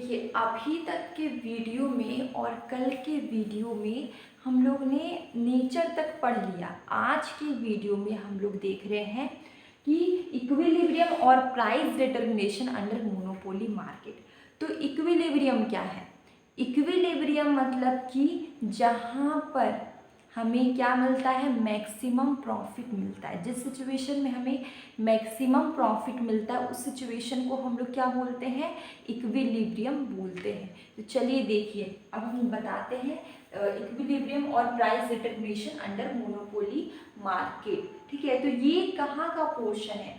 देखिए, अभी तक के वीडियो में और कल के वीडियो में हम लोग ने नेचर तक पढ़ लिया। आज के वीडियो में हम लोग देख रहे हैं कि इक्विलिब्रियम और price determination under monopoly market. तो इक्विलिब्रियम क्या है? इक्विलिब्रियम मतलब कि जहाँ पर हमें क्या मिलता है, मैक्सिमम प्रॉफिट मिलता है। जिस सिचुएशन में हमें मैक्सिमम प्रॉफिट मिलता है उस सिचुएशन को हम लोग क्या बोलते हैं, इक्विलिब्रियम बोलते हैं। तो चलिए देखिए, अब हम बताते हैं इक्विलिब्रियम और price determination under monopoly market. ठीक है, तो ये कहाँ का पोर्शन है,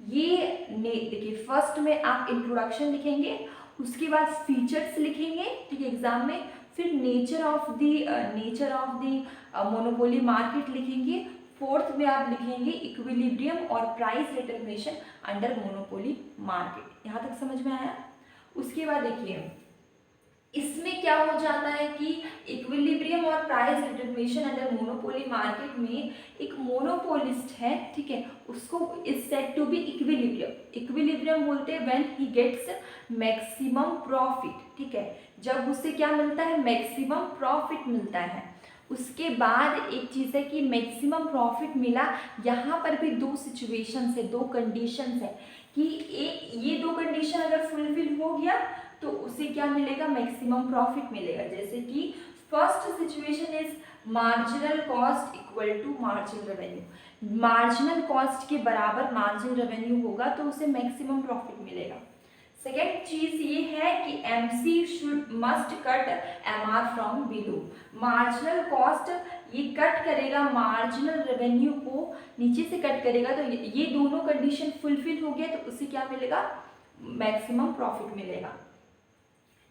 ये देखिए फर्स्ट में आप इंट्रोडक्शन लिखेंगे, उसके बाद फीचर्स लिखेंगे, ठीक है, एग्जाम में, फिर nature of the monopoly market लिखेंगे, फोर्थ में आप लिखेंगे इक्विलिब्रियम और price determination under monopoly market. यहाँ तक समझ में आया? उसके बाद देखिए इसमें क्या हो जाता है कि इक्विलिब्रियम और price determination under monopoly market में एक मोनोपोलिस्ट है, ठीक है, उसको is said to be equilibrium. Equilibrium बोलते हैं when he gets maximum profit, ठीक है, जब उससे क्या मिलता है, मैक्सिमम प्रॉफिट मिलता है। उसके बाद एक चीज़ है कि मैक्सिमम प्रॉफिट मिला, यहाँ पर भी दो सिचुएशंस है, दो कंडीशंस है कि एक ये दो कंडीशन अगर फुलफिल हो गया तो उसे क्या मिलेगा, मैक्सिमम प्रॉफिट मिलेगा। जैसे कि first situation is marginal cost equal to marginal revenue. Marginal cost के बराबर मार्जिनल रेवेन्यू होगा तो उसे मैक्सिमम प्रॉफिट मिलेगा। सेकेंड चीज ये है कि MC should must cut MR from below. Marginal cost ये कट करेगा मार्जिनल रेवेन्यू को, नीचे से कट करेगा, तो ये दोनों कंडीशन फुलफिल हो गया तो उसे क्या मिलेगा, मैक्सिमम प्रॉफिट मिलेगा।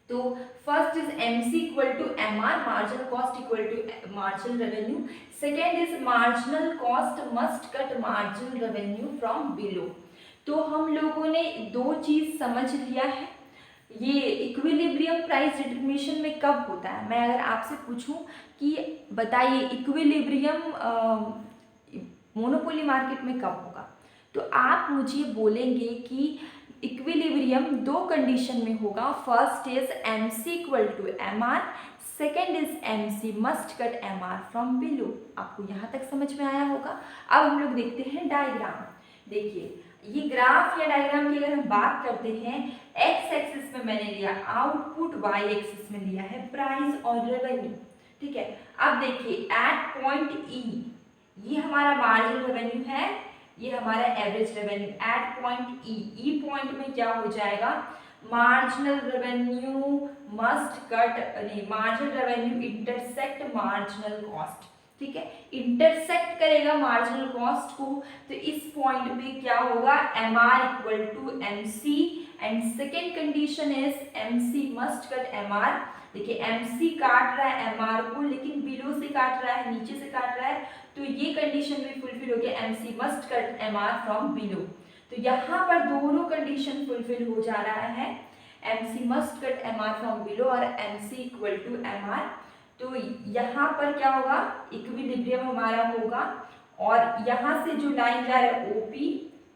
तो first is MC equal to MR, marginal cost equal to marginal revenue. Second is marginal cost must cut marginal revenue from below. तो हम लोगों ने दो चीज समझ लिया है। ये इक्विलिब्रियम प्राइस डिटर्मिनेशन में कब होता है? मैं अगर आपसे पूछूं कि बताइए इक्विलिब्रियम मोनोपोली मार्केट में कब होगा, तो आप मुझे बोलेंगे कि इक्विलिब्रियम दो कंडीशन में होगा। First is MC equal to MR, second is MC must cut MR from below. आपको यहाँ तक समझ में आया होगा। अब हम लोग देखते हैं डायग्राम। देखिए ये ग्राफ या डायग्राम की अगर हम बात करते हैं, एक्स एक्सिस में मैंने लिया आउटपुट, वाई एक्सिस में लिया है प्राइस और रेवेन्यू, ठीक है। अब देखिए एट पॉइंट E ये हमारा मार्जिनल रेवेन्यू है, ये हमारा average revenue. At point E point में क्या हो जाएगा, marginal revenue must cut marginal revenue intersect marginal cost, ठीक है, इंटरसेक्ट करेगा मार्जिनल कॉस्ट को। तो इस पॉइंट पे क्या होगा, MR equal to MC and second condition is MC must cut MR। देखिए MC काट रहा है MR को, लेकिन बिलो से काट रहा है, नीचे से काट रहा है, तो ये कंडीशन भी फुलफिल हो गया, MC must cut MR from below. तो यहाँ पर दोनों कंडीशन फुलफिल हो जा रहा है, MC must cut MR from below और MC इक्वल टू MR। तो यहाँ पर क्या होगा, इक्विलिब्रियम हमारा होगा, और यहाँ से जो लाइन जा रहा है OP,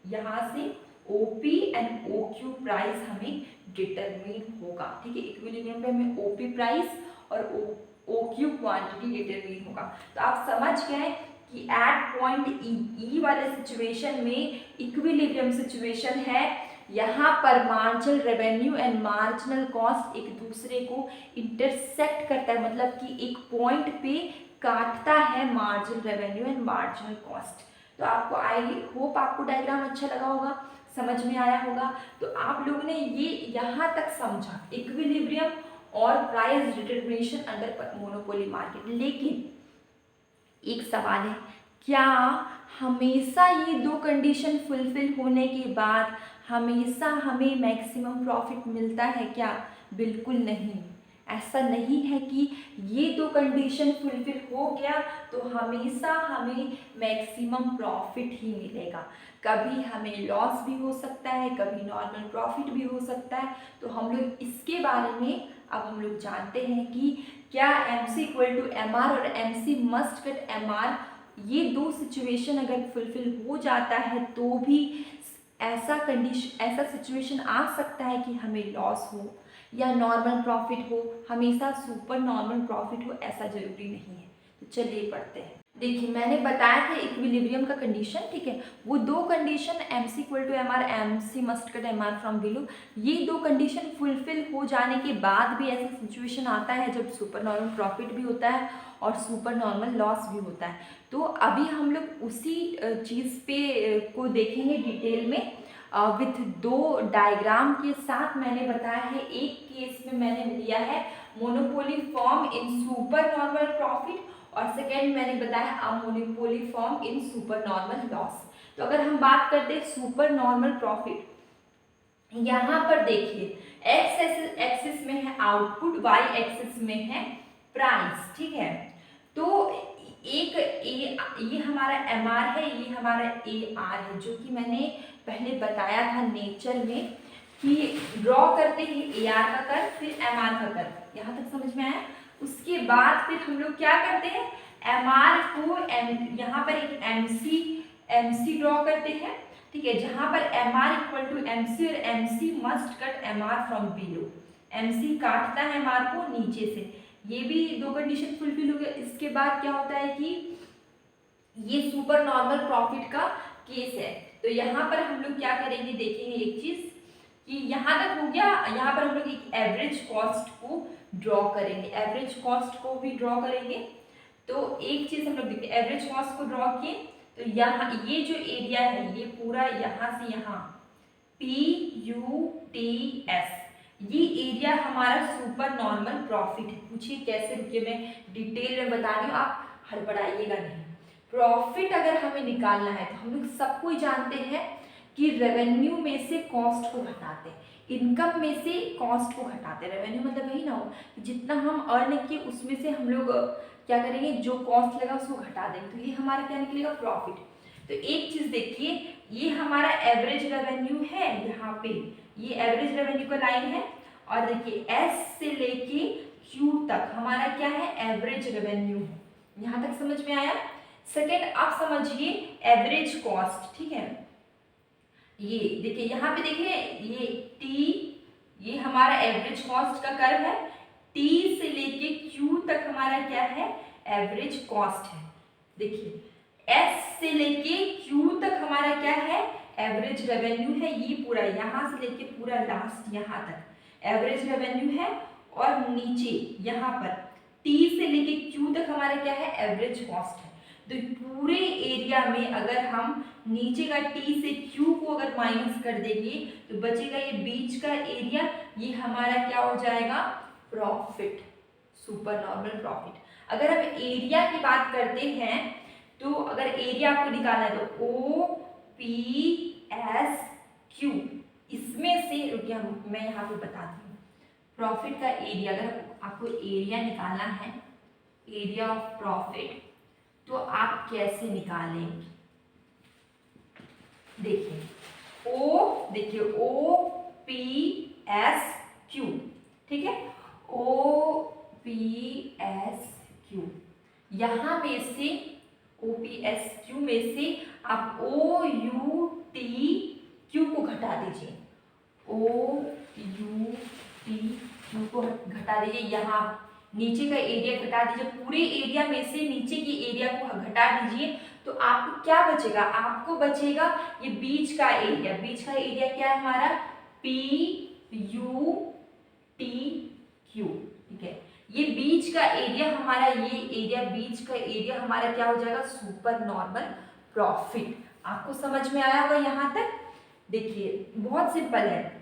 यहाँ से OP एंड OQ प्राइस हमें डिटरमिन होगा, ठीक है। इक्विलिब्रियम पे हमें OP प्राइस और OQ क्वांटिटी डिटरमिन होगा। तो आप समझ गए कि एट पॉइंट E वाले सिचुएशन में इक्विलिब्रियम सिचुएशन है, यहाँ पर marginal revenue and marginal cost एक दूसरे को इंटरसेक्ट करता है, मतलब कि एक पॉइंट पे काटता है marginal revenue and marginal cost. तो आपको आई होप आपको डायग्राम अच्छा लगा होगा, समझ में आया होगा। तो आप लोगों ने ये यहाँ तक समझा इक्विलिब्रियम और price determination under monopoly market. लेकिन एक सवाल है, क्या हमेशा ये दो कंडीशन फुलफिल होने के बाद हमेशा हमें मैक्सिमम प्रॉफिट मिलता है क्या? बिल्कुल नहीं। ऐसा नहीं है कि ये दो कंडीशन फुलफिल हो गया तो हमेशा हमें मैक्सिमम प्रॉफिट ही मिलेगा। कभी हमें लॉस भी हो सकता है, कभी नॉर्मल प्रॉफिट भी हो सकता है। तो हम लोग इसके बारे में अब हम लोग जानते हैं कि क्या MC इक्वल टू MR और MC मस्ट कट MR ये दो सिचुएशन अगर फुलफिल हो जाता है तो भी ऐसा सिचुएशन आ सकता है कि हमें लॉस हो या नॉर्मल प्रॉफिट हो, हमेशा सुपर नॉर्मल प्रॉफिट हो ऐसा ज़रूरी नहीं है। तो चलिए पढ़ते हैं। देखिए मैंने बताया था इक्विलिब्रियम का कंडीशन, ठीक है, वो दो condition M C equal to M R, M C must cut M R from below, ये दो कंडीशन फुलफिल हो जाने के बाद भी ऐसा सिचुएशन आता है जब सुपर नॉर्मल प्रॉफिट भी होता है और सुपर नॉर्मल लॉस भी होता है। तो अभी हम लोग उसी चीज़ पे को देखेंगे डिटेल में विथ दो डायग्राम के साथ। मैंने बताया है एक केस में मैंने लिया है monopoly firm in super normal profit और सेकेंड मैंने बताया a monopoly firm in super normal loss. तो अगर हम बात करते हैं सुपर नॉर्मल प्रॉफिट, यहाँ पर देखिए एक्स एक्सिस में है आउटपुट, वाई एक्सिस में है प्राइस, ठीक है। तो एक ये हमारा एम आर है, ये हमारा ए आर है, जो कि मैंने पहले बताया था नेचर में कि ड्रॉ करते हैं ए आर का कर्व फिर एम आर का कर्व। यहाँ तक समझ में आया? उसके बाद फिर हम लोग क्या करते हैं, एम आर को यहाँ पर एक एम सी ड्रॉ करते हैं, ठीक है, जहाँ पर M R equal to M C और M C must cut M R from below. M C काटता है एम आर को नीचे से, ये भी दो कंडीशन फुलफिल हो गया। इसके बाद क्या होता है कि ये सुपर नॉर्मल प्रॉफिट का केस है। तो यहाँ पर हम लोग क्या करेंगे, देखेंगे एक चीज कि यहाँ तक हो गया, यहाँ पर हम लोग एक एवरेज कॉस्ट को ड्रॉ करेंगे, एवरेज कॉस्ट को भी ड्रॉ करेंगे। तो एक चीज हम लोग देखते हैं, एवरेज कॉस्ट को ड्रॉ किए तो यहाँ ये जो एरिया है ये पूरा यहाँ से यहाँ PUTS, ये एरिया हमारा सुपर नॉर्मल प्रॉफिट है। पूछिए कैसे, रुकिए मैं डिटेल में बता रही हूँ, आप हड़बड़ाइएगा नहीं। प्रॉफिट अगर हमें निकालना है तो हम लोग सब कोई जानते हैं कि रेवेन्यू में से कॉस्ट को घटाते हैं, इनकम में से कॉस्ट को घटाते हैं। रेवेन्यू मतलब यही ना हो कि जितना हम अर्न किए उसमें से हम लोग क्या करेंगे, जो कॉस्ट लगा उसको घटा देंगे, तो ये हमारा क्या निकलेगा, प्रॉफिट। तो एक चीज देखिए, ये हमारा एवरेज रेवेन्यू है, यहाँ पे ये एवरेज रेवेन्यू का लाइन है और देखिए एस से लेके क्यू तक हमारा क्या है, एवरेज रेवेन्यू है। यहाँ तक समझ में आया? सेकेंड आप समझिए एवरेज कॉस्ट, ठीक है, ये देखिए यहाँ पे देखिए ये टी, ये हमारा एवरेज कॉस्ट का कर्व है, टी से लेके क्यू तक हमारा क्या है, एवरेज कॉस्ट है। देखिए एस से लेके क्यू तक हमारा क्या है, एवरेज रेवेन्यू है, ये पूरा यहाँ से लेके पूरा लास्ट यहाँ तक एवरेज रेवेन्यू है और नीचे यहाँ पर टी से लेके क्यू तक हमारा क्या है, एवरेज कॉस्ट है। तो पूरे एरिया में अगर हम नीचे का टी से क्यू को अगर माइनस कर देंगे तो बचेगा ये बीच का एरिया, ये हमारा क्या हो जाएगा, प्रॉफिट, सुपर नॉर्मल प्रॉफिट। अगर हम एरिया की बात करते हैं तो अगर एरिया आपको निकालना है तो OPSQ, इसमें से रुकिए मैं यहाँ पे बताती हूँ प्रॉफिट का एरिया। अगर आपको एरिया निकालना है, एरिया ऑफ प्रॉफिट, तो आप कैसे निकालेंगे, देखिए देखिए OPSQ, ठीक है, OPSQ, यहाँ में से OPSQ में से आप OUTQ को घटा दीजिए, OUTQ को घटा दीजिए, यहाँ नीचे का एरिया घटा दीजिए, पूरे एरिया में से नीचे की एरिया को घटा दीजिए, तो आपको क्या बचेगा, आपको बचेगा ये बीच का एरिया। बीच का एरिया क्या है हमारा, PUTQ, ठीक है, ये बीच का एरिया हमारा, ये एरिया बीच का एरिया हमारा क्या हो जाएगा, सुपर नॉर्मल प्रॉफिट। आपको समझ में आया होगा यहाँ तक? देखिए बहुत सिंपल है,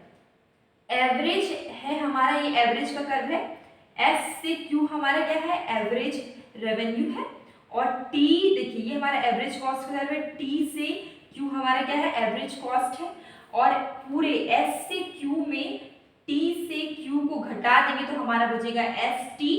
एवरेज है हमारा, ये एवरेज का कर्व है, एस से क्यू हमारा क्या है, एवरेज रेवेन्यू है, और टी देखिए ये हमारा एवरेज कॉस्ट का कर्व है, टी से क्यू हमारा क्या है, एवरेज कॉस्ट है, और पूरे एस से क्यू में टी से क्यू को घटा देंगे तो हमारा बचेगा एस टी,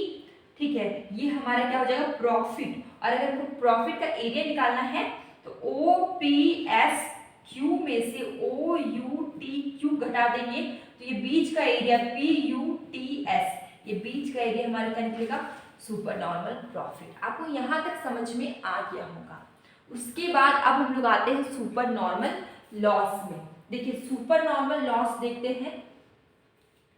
ठीक है, ये हमारा क्या हो जाएगा, प्रॉफिट। और अगर हमको प्रॉफिट का एरिया निकालना है तो OPSQ में से OUTQ घटा देंगे तो ये बीच का एरिया PUTS, ये बीच का एरिया हमारे क्या निकलेगा, सुपर नॉर्मल प्रॉफिट। आपको यहाँ तक समझ में आ गया होगा। उसके बाद अब हम लोग आते हैं सुपर नॉर्मल लॉस में। देखिए सुपर नॉर्मल लॉस देखते हैं।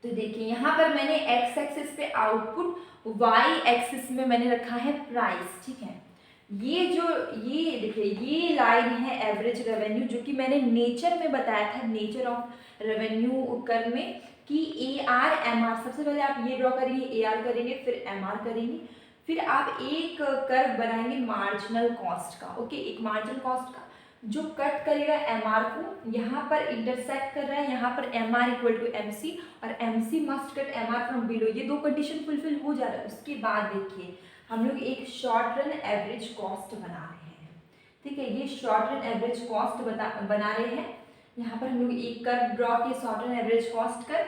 तो देखिए यहाँ पर मैंने एक्स एक्सिस पे आउटपुट, वाई एक्सिस में मैंने रखा है प्राइस, ठीक है। ये देखिए ये लाइन है एवरेज रेवेन्यू, जो कि मैंने नेचर में बताया था, नेचर ऑफ रेवेन्यू कर्व में, कि ए आर एम आर। सबसे पहले आप ये ड्रॉ करेंगे, ए आर करेंगे, फिर एम आर करेंगे, फिर आप एक कर्व बनाएंगे मार्जिनल कॉस्ट का। ओके, एक मार्जिनल कॉस्ट का जो कट करेगा एम आर को, यहाँ पर इंटरसेक्ट कर रहा है, यहाँ पर M R equal to M C, और M C must cut M R from below. ये दो कंडीशन फुलफिल हो जा रहा है। उसके बाद देखिए हम लोग एक शॉर्ट रन एवरेज कॉस्ट बना रहे हैं, ठीक है। ये शॉर्ट रन एवरेज कॉस्ट बना रहे हैं। यहाँ पर हम लोग एक कर्व ड्रॉ किए शॉर्ट रन एवरेज कॉस्ट कर,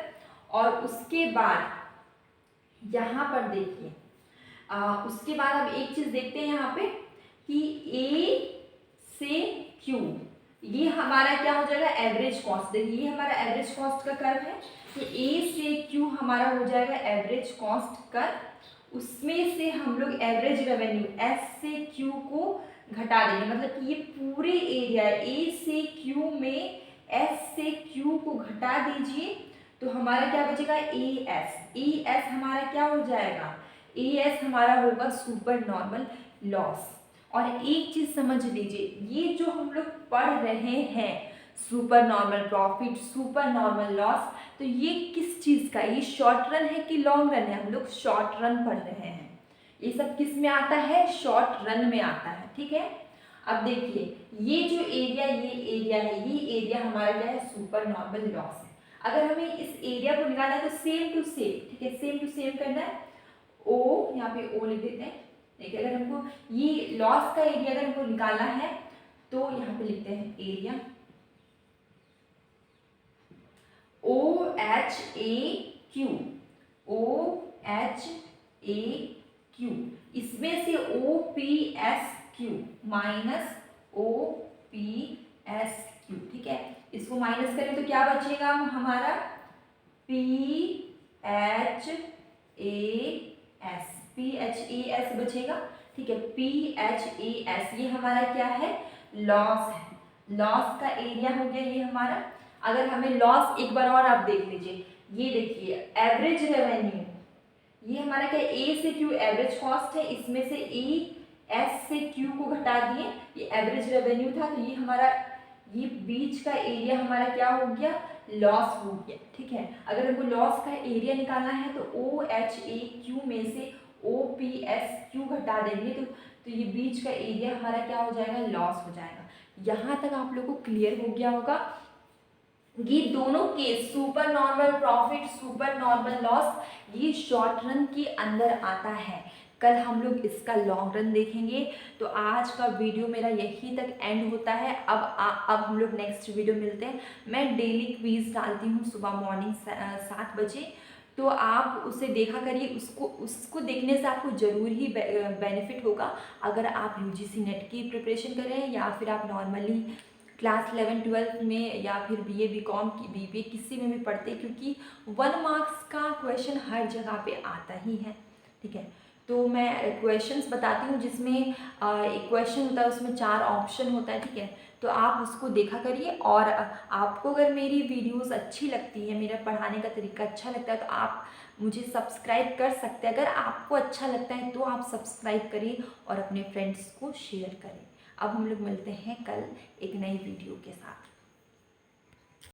और उसके बाद यहाँ पर देखिए उसके बाद अब एक चीज देखते हैं यहाँ पे कि ए से क्यू, ये हमारा क्या हो जाएगा एवरेज कॉस्ट। देखिए ये हमारा एवरेज कॉस्ट का कर्व है, तो ए से क्यू हमारा हो जाएगा एवरेज कॉस्ट कर्व। उसमें से हम लोग एवरेज रेवेन्यू एस से क्यू को घटा देंगे, मतलब कि ये पूरे एरिया ए से क्यू में एस से क्यू को घटा दीजिए, तो हमारा क्या बचेगा ए एस। ए एस हमारा क्या हो जाएगा, ए एस हमारा होगा सुपर नॉर्मल लॉस। और एक चीज समझ लीजिए, ये जो हम लोग पढ़ रहे हैं super normal profit, super normal loss, तो ये किस चीज का, ये शॉर्ट रन है कि लॉन्ग रन है? हम लोग शॉर्ट रन पढ़ रहे हैं। ये सब किस में आता है, शॉर्ट रन में आता है, ठीक है। अब देखिए ये जो एरिया, ये एरिया है, ये एरिया हमारा क्या है, सुपर नॉर्मल लॉस है। अगर हमें इस एरिया को निकालना है तो सेम टू सेम, ठीक है, सेम टू सेम करना है। ओ, यहाँ पे ओ लिख देते हैं। देखिए अगर हमको ये लॉस का एरिया अगर हमको निकालना है तो यहाँ पे लिखते हैं area O H A Q, O H A Q, इसमें से O P S Q minus O P S Q, ठीक है। इसको माइनस करें तो क्या बचेगा हमारा, P H A S, P H A S बचेगा, ठीक है। पी एच ए एस ये हमारा क्या है, लॉस है। लॉस का एरिया हो गया ये हमारा। अगर हमें लॉस एक बार और आप देख लीजिए, ये देखिए एवरेज रेवेन्यू, ये हमारा क्या, ए से क्यू एवरेज कॉस्ट है, इसमें से ए एस से क्यू को घटा दिए, ये एवरेज रेवेन्यू था, तो ये हमारा, ये बीच का एरिया हमारा क्या हो गया, लॉस हो गया, ठीक है। अगर हमको लॉस का एरिया निकालना है तो ओ एच ए क्यू में से ओ पी एस क्यू घटा देंगे, तो ये बीच का एरिया हमारा क्या हो जाएगा, लॉस हो जाएगा। यहाँ तक आप लोग को क्लियर हो गया होगा। ये दोनों case super normal profit, super normal loss, ये शॉर्ट रन के अंदर आता है। कल हम लोग इसका लॉन्ग रन देखेंगे। तो आज का वीडियो मेरा यहीं तक एंड होता है। अब हम लोग नेक्स्ट वीडियो मिलते हैं। मैं डेली क्विज डालती हूँ सुबह मॉर्निंग 7 बजे, तो आप उसे देखा करिए। उसको देखने से आपको ज़रूर ही बेनिफिट होगा। अगर आप यूजीसी नेट की प्रिपरेशन कर रहे हैं या फिर आप नॉर्मली क्लास 11-12 में या फिर बीए बीकॉम की बीबीए किसी में भी पढ़ते, क्योंकि 1 मार्क्स का क्वेश्चन हर जगह पे आता ही है, ठीक है। तो मैं क्वेश्चंस बताती हूँ जिसमें एक क्वेश्चन होता है, उसमें 4 ऑप्शन होता है, ठीक है। तो आप उसको देखा करिए। और आपको अगर मेरी वीडियोस अच्छी लगती है, मेरा पढ़ाने का तरीका अच्छा लगता है, तो आप मुझे सब्सक्राइब कर सकते हैं। अगर आपको अच्छा लगता है तो आप सब्सक्राइब करिए और अपने फ्रेंड्स को शेयर करें। अब हम लोग मिलते हैं कल एक नई वीडियो के साथ।